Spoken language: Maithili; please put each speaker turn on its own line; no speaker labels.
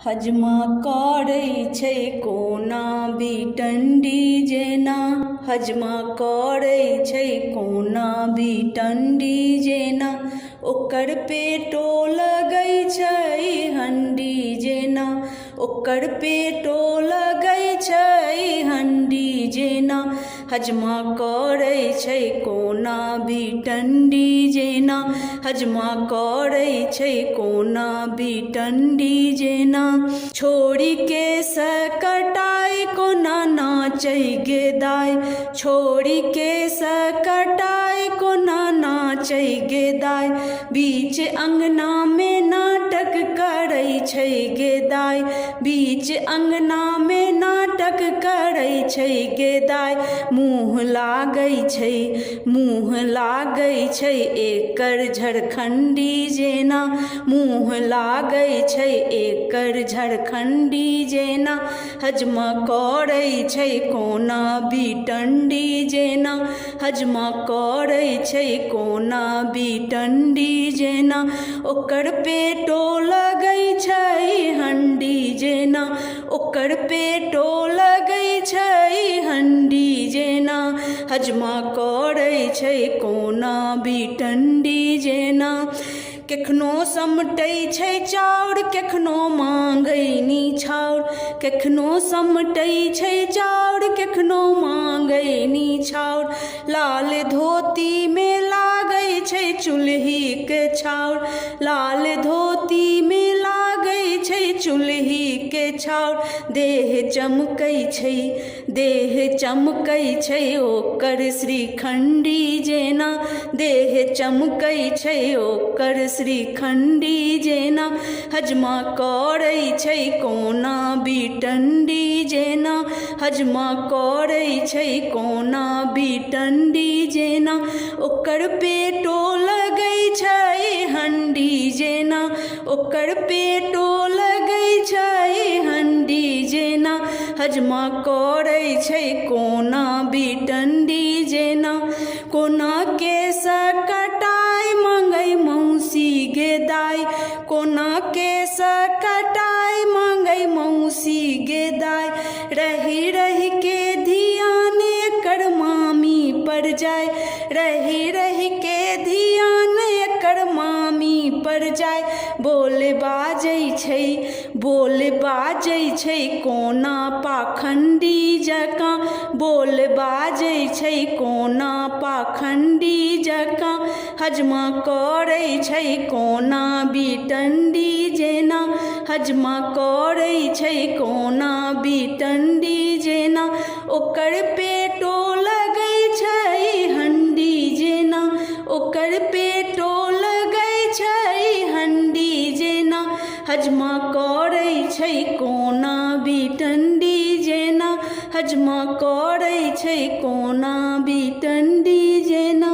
हजमा करै छै कोना बिटंडी जेना, हजमा करै छै कोना बिटंडी जेना, ओकर पेटो लगै छै हंडी जेना, ओकर पेटो लगै छै हंडी जेना, हजमा करै छै कोना बिटंडी जेना, हजमा करै छै कोना बिटंडी जेना। छोड़ी के सकटाई कोना नाचै गे दाई, छोड़ी के सकटाई कोना नाचै गे दाई, बीच अंगना में नाटक करै छै गे दाई, बीच अंगना में नाटक करै छै गे दाई, मुँह लागै छै, मुँह लागै छै एकर झरखंडी जेना, मुँह लागै छै एकर झरखंडी जेना, हजमा करै छै कोना बिटंडी जेना, हजमा करै छै कोना बिटंडी जेना, ओकर पेटो लगै छै हंडी जेना, ओकर पेटो लगै छै हंडी जेना, हजमा करै छै कोना बिटंडी जेना। केखनो समटै छै चाउर केखनो मांगै निछाउर, केखनो समटै छै चाउर केखनो मांगै निछाउर, लाल धोती में लागै छै चुल्ही के छाउर, लाल धोती में लागै छै चुल्ही के छाउर, देह चमकै छै, देह चमकै छै ओकर श्रीखंडी जेना, देह चमकै छै ओकर श्रीखंडी जेना, हजमा करै छै कोना बिटंडी जेना, हजमा करै छै कोना बिटंडी जेना, ओकर पेटो लगै छै हंडी जेना, ओकर पेटो लगै छै हंडी जेना, हजमा करै छै कोना बिटंडी जेना। कोना के सकटाई मांगै मौसी गे दाई, कोना के सकटाई मांगै मौसी गे दाई, रही रही के धियान एकर मामी पर जाय, रही रही के धियान एकर मामी पर जाय, बोल बाजै छै, बोल बाजै छै कोना पाखंडी जकाँ, बोल बाजै छै कोना पाखंडी जकाँ, हजमा करै छै कोना बिटंडी जेना, हजमा करै छै कोना बिटंडी जेना, ओकर पेटो लगै छै हंडी जेना, ओकर पेटो लगै छै हंडी जेना, हजमा करै छै कोना बिटंडी जेना, हजमा करै छै कोना बिटंडी जेना।